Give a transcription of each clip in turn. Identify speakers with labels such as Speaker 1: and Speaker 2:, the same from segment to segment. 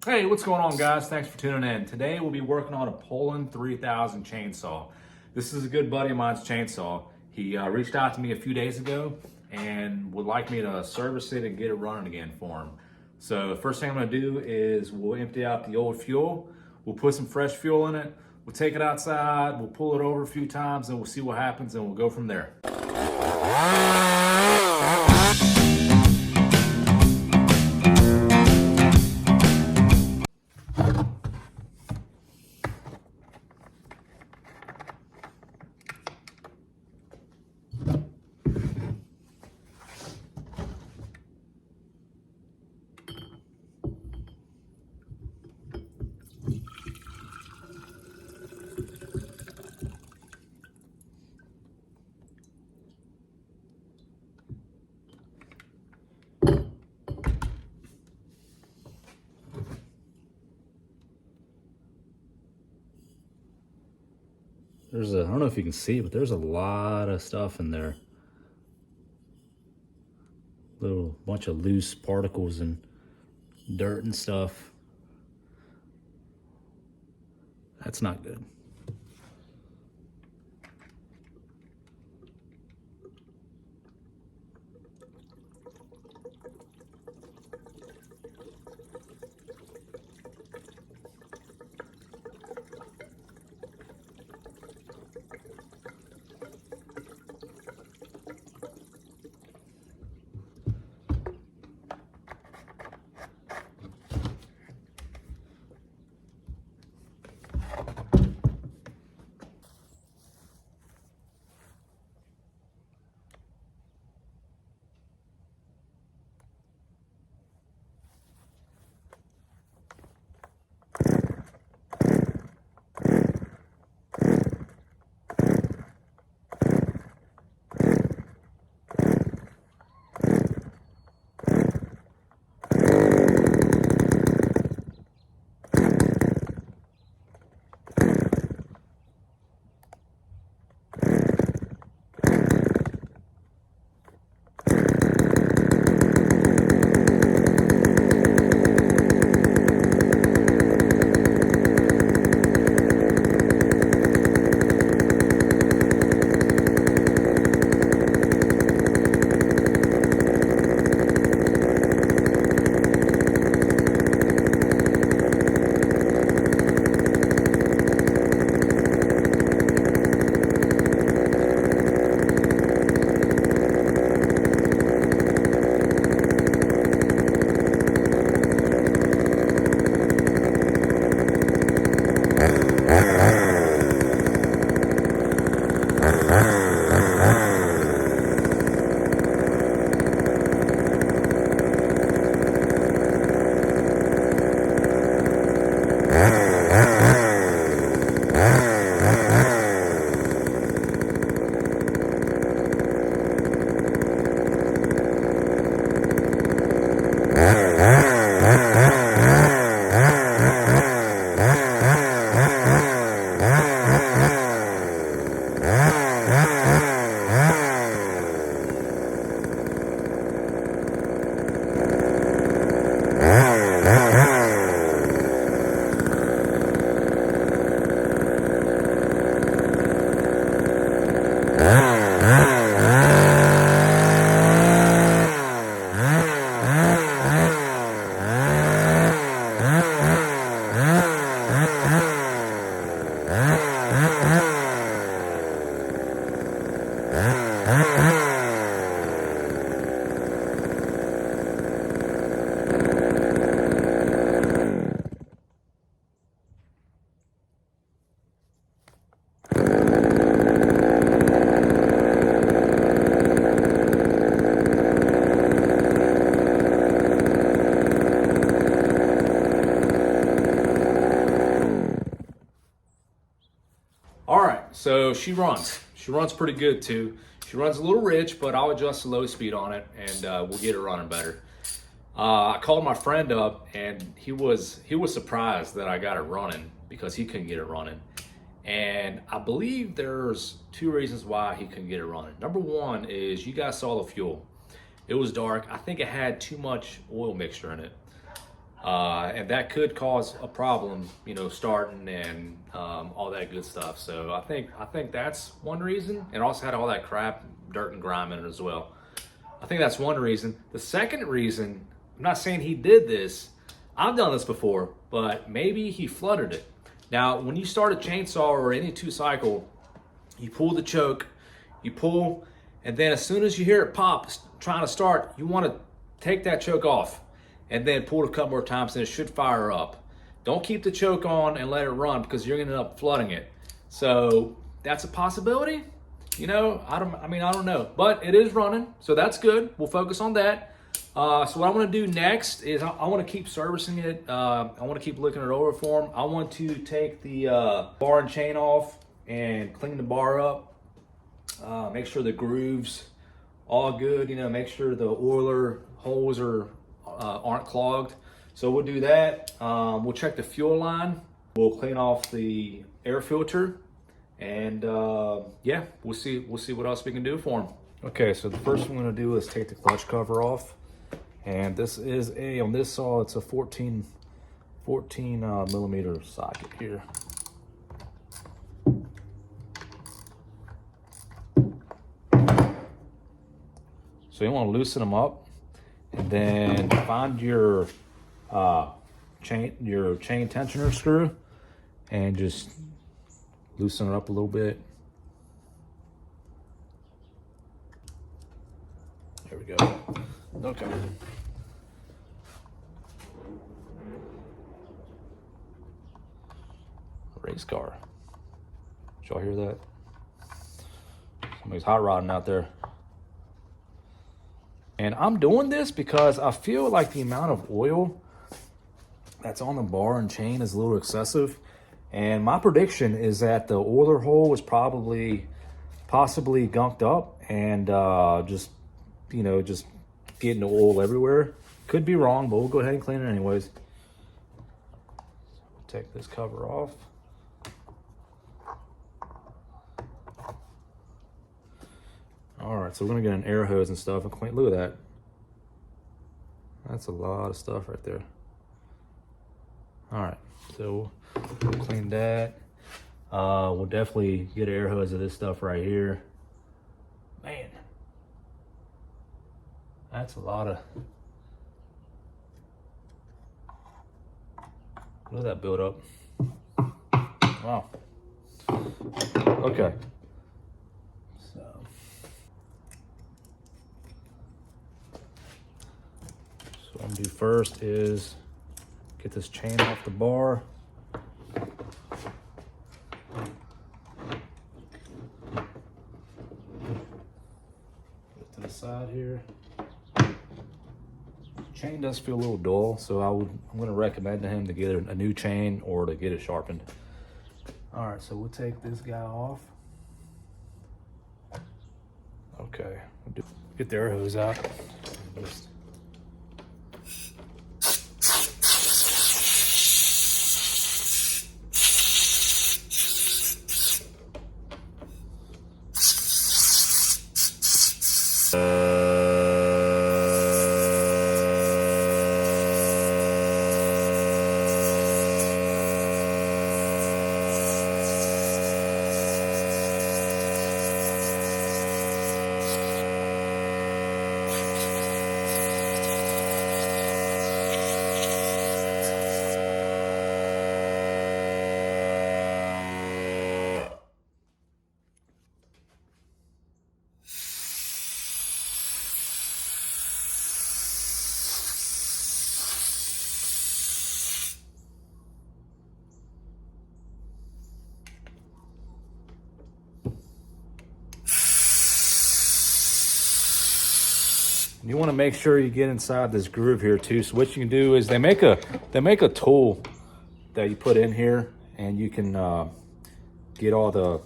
Speaker 1: Hey, what's going on, guys? Thanks for tuning in. Today we'll be working on a Poulan 3000 chainsaw. This is a good buddy of mine's chainsaw. He reached out to me a few days ago and would like me to service it and get it running again for him. So the first thing I'm going to do is we'll empty out the old fuel. We'll put some fresh fuel in it. We'll take it outside. We'll pull it over a few times and we'll see what happens and we'll go from there. I don't know if you can see, but there's a lot of stuff in there. Little bunch of loose particles and dirt and stuff. That's not good. All right, so she runs. She runs pretty good too. She runs a little rich, but I'll adjust the low speed on it and we'll get it running better. I called my friend up and he was surprised that I got it running because he couldn't get it running. And I believe there's two reasons why he couldn't get it running. Number one is you guys saw the fuel. It was dark. I think it had too much oil mixture in it. And that could cause a problem, you know, starting and all that good stuff. So I think that's one reason. It also had all that crap, dirt and grime in it as well. I think that's one reason. The second reason, I'm not saying he did this. I've done this before, but maybe he flooded it. Now, when you start a chainsaw or any two-cycle, you pull the choke, you pull, and then as soon as you hear it pop, trying to start, you want to take that choke off and then pull it a couple more times and it should fire up. Don't keep the choke on and let it run because you're gonna end up flooding it. So that's a possibility. You know, I don't know, but it is running, so that's good. We'll focus on that. So what I want to do next is I want to keep servicing it. I want to keep looking it over for him. I want to take the bar and chain off and clean the bar up. Make sure the grooves all good. You know, make sure the oiler holes aren't clogged. So we'll do that. We'll check the fuel line. We'll clean off the air filter. And yeah, we'll see what else we can do for him. Okay, so the first thing I'm gonna do is take the clutch cover off. And this is on this saw, it's a 14 millimeter socket here. So you wanna loosen them up and then find your chain tensioner screw and just loosen it up a little bit. There we go. Okay. Race car. Did y'all hear that? Somebody's hot rodding out there. And I'm doing this because I feel like the amount of oil that's on the bar and chain is a little excessive. And my prediction is that the oiler hole was possibly gunked up and just getting the oil everywhere. Could be wrong, but we'll go ahead and clean it anyways. So we'll take this cover off. All right, so we're gonna get an air hose and stuff and clean. Look at that. That's a lot of stuff right there. All right, so we'll clean that. We'll definitely get an air hose of this stuff right here. Man, that's a lot of, look at that build up. Wow. Okay. So what I'm gonna do first is get this chain off the bar. Get to the side here. Chain does feel a little dull, so I'm going to recommend to him to get a new chain or to get it sharpened. All right, so we'll take this guy off. Okay, we'll get the air hose out. You want to make sure you get inside this groove here too. So what you can do is they make a tool that you put in here, and you can get all the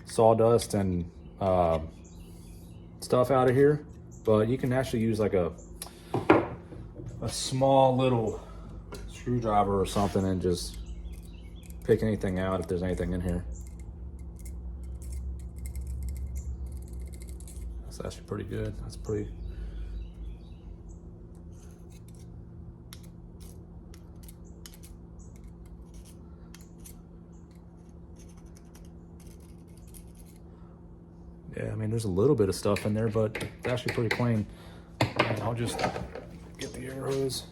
Speaker 1: sawdust and stuff out of here. But you can actually use like a small little screwdriver or something and just pick anything out if there's anything in here. That's actually pretty good. That's pretty. Yeah, I mean, there's a little bit of stuff in there, but it's actually pretty clean. And I'll just get the air hose.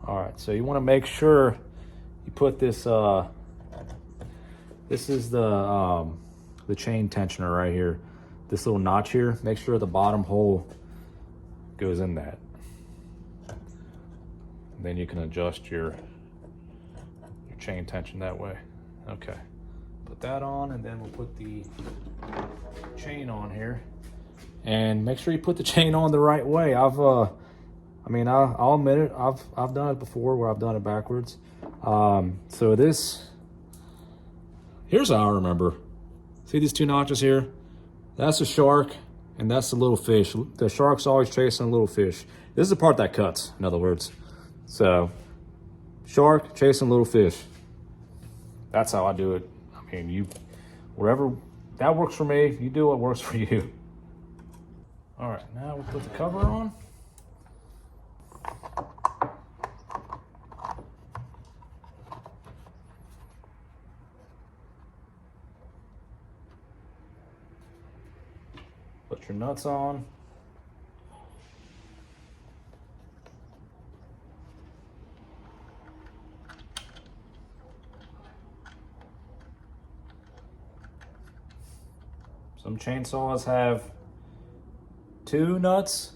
Speaker 1: All right, so you want to make sure you put this. This is the chain tensioner right here. This little notch here. Make sure the bottom hole goes in that. Then you can adjust your chain tension that way. Okay, put that on, and then we'll put the chain on here. And make sure you put the chain on the right way. I'll admit it. I've done it before where I've done it backwards. So here's how I remember. See these two notches here? That's a shark, and that's the little fish. The shark's always chasing a little fish. This is the part that cuts, in other words. So, shark chasing little fish. That's how I do it. I mean, whatever that works for me, you do what works for you. All right, now we'll put the cover on. Put your nuts on. Some chainsaws have 2 nuts.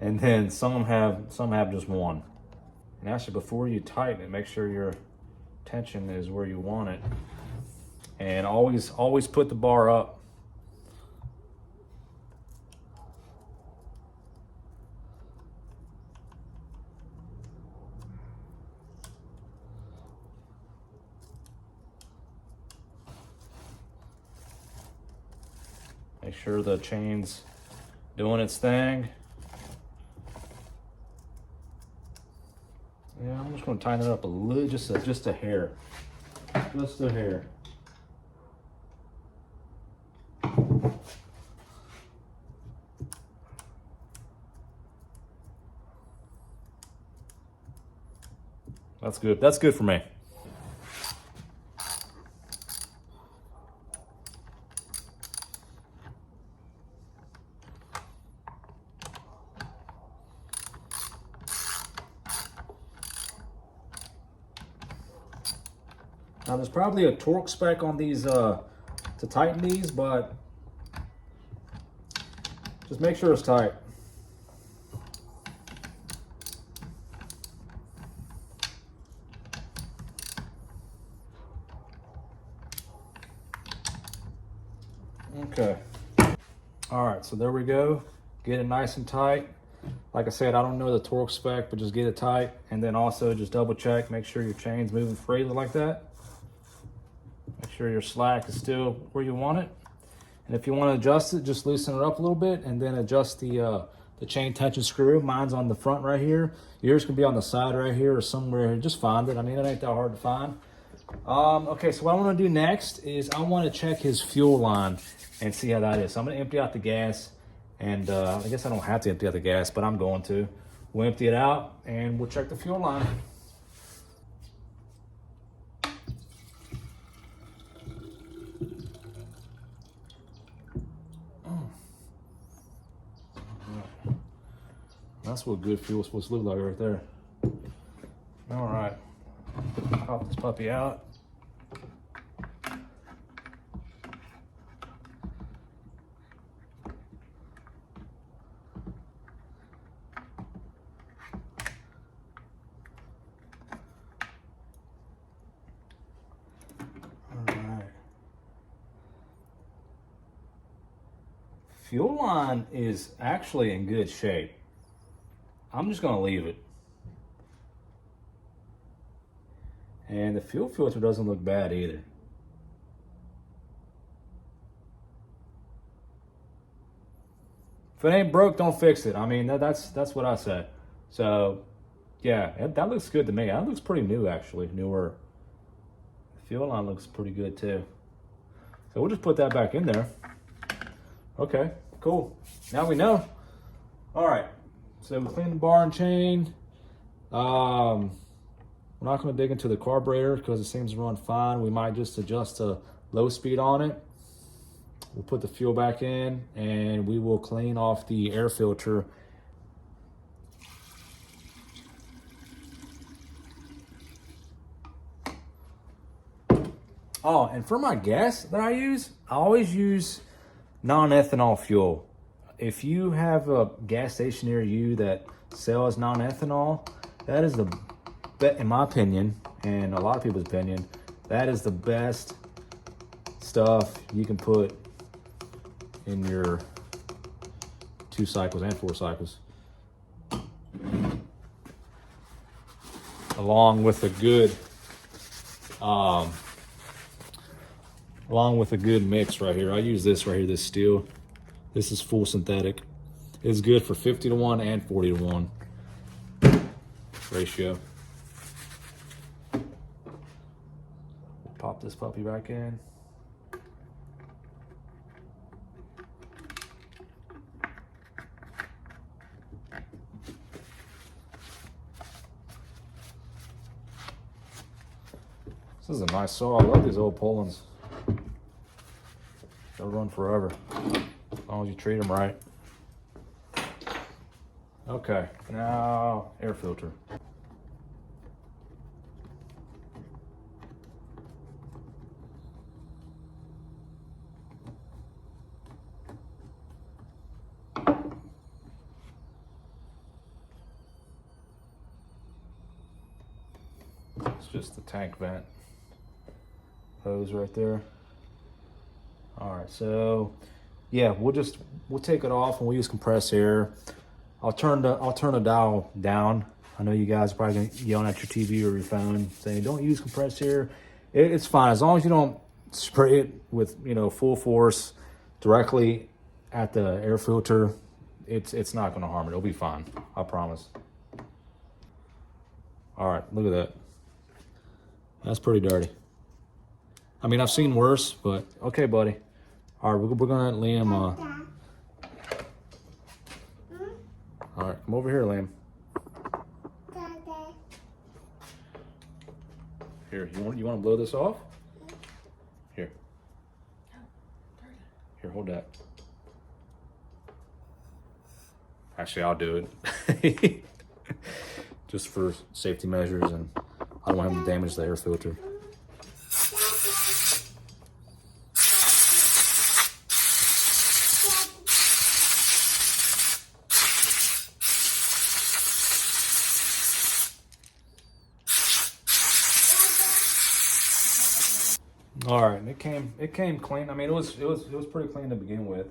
Speaker 1: And then some have just 1. And actually, before you tighten it, make sure your tension is where you want it. And always put the bar up. Make sure the chain's doing its thing. Yeah, I'm just going to tighten it up a little, just a hair. Just a hair. That's good. That's good for me. Now there's probably a torque spec on these to tighten these, but just make sure it's tight. Okay. All right, so there we go. Get it nice and tight. Like I said, I don't know the torque spec, but just get it tight. And then also just double check, make sure your chain's moving freely like that. Make sure your slack is still where you want it. And if you want to adjust it, just loosen it up a little bit and then adjust the chain tension screw. Mine's on the front right here. Yours can be on the side right here or somewhere. Just find it. I mean, it ain't that hard to find. Okay, so what I want to do next is I want to check his fuel line and see how that is. So I'm going to empty out the gas, and I guess I don't have to empty out the gas, but I'm going to. We'll empty it out and we'll check the fuel line. That's what good fuel is supposed to look like right there. All right, pop this puppy out. Fuel line is actually in good shape. I'm just gonna leave it. And the fuel filter doesn't look bad either. If it ain't broke, don't fix it. I mean, that's what I say. So, yeah, that looks good to me. That looks pretty new, actually, newer. The fuel line looks pretty good too. So we'll just put that back in there. Okay, cool. Now we know. All right, so we clean the bar and chain. We're not going to dig into the carburetor because it seems to run fine. We might just adjust the low speed on it. We'll put the fuel back in and we will clean off the air filter. Oh, and for my gas that I always use non-ethanol fuel. If you have a gas station near you that sells non-ethanol, that is in my opinion, and a lot of people's opinion, that is the best stuff you can put in your 2 cycles and 4 cycles. Along with a good mix right here. I use this right here, this steel. This is full synthetic. It's good for 50-to-1 and 40-to-1 ratio. Pop this puppy back in. This is a nice saw. I love these old Poulans. They'll run forever, as long as you treat them right. Okay, now air filter. It's just the tank vent hose right there. All right, so yeah, we'll take it off and we'll use compressed air. I'll turn the dial down. I know you guys are probably gonna yelling at your TV or your phone saying don't use compressed air. It's fine as long as you don't spray it with full force directly at the air filter. It's not gonna harm it. It'll be fine. I promise. All right, look at that. That's pretty dirty. I mean, I've seen worse, but okay, buddy. All right, we're gonna let Liam. All right, come over here, Liam. Here, you want to blow this off? Here. Here, hold that. Actually, I'll do it. Just for safety measures, and I don't want him to damage the air filter. All right, it came clean. I mean, it was pretty clean to begin with.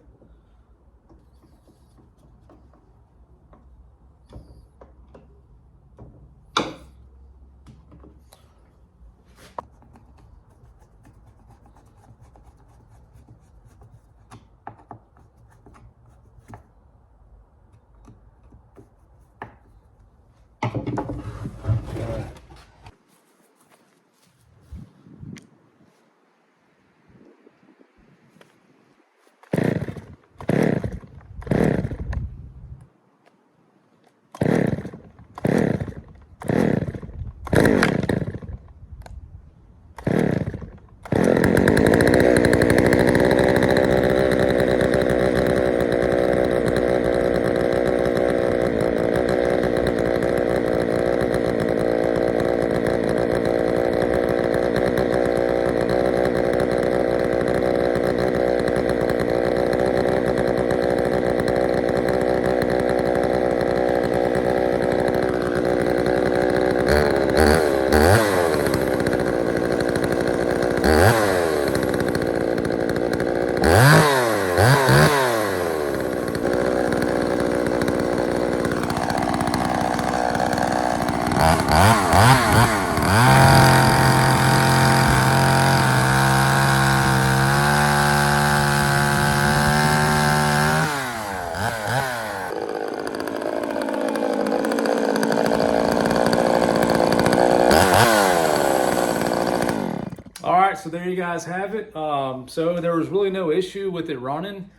Speaker 1: so there you guys have it. So there was really no issue with it running.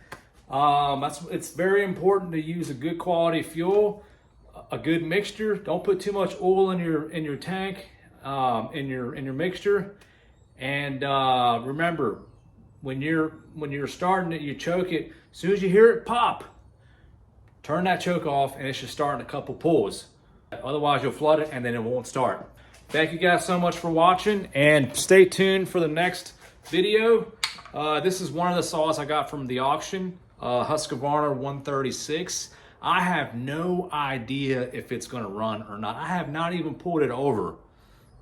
Speaker 1: It's very important to use a good quality fuel, a good mixture. Don't put too much oil in your tank, in your mixture. And remember, when you're starting it, you choke it. As soon as you hear it pop, turn that choke off, and it should start in a couple pulls. Otherwise, you'll flood it, and then it won't start. Thank you guys so much for watching, and stay tuned for the next video. This is one of the saws I got from the auction, Husqvarna 136. I have no idea if it's gonna run or not. I have not even pulled it over.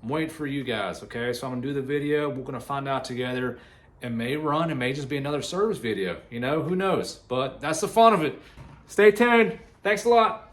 Speaker 1: I'm waiting for you guys, okay? So I'm gonna do the video, we're gonna find out together. It may run, it may just be another service video, you know, who knows? But that's the fun of it. Stay tuned, thanks a lot.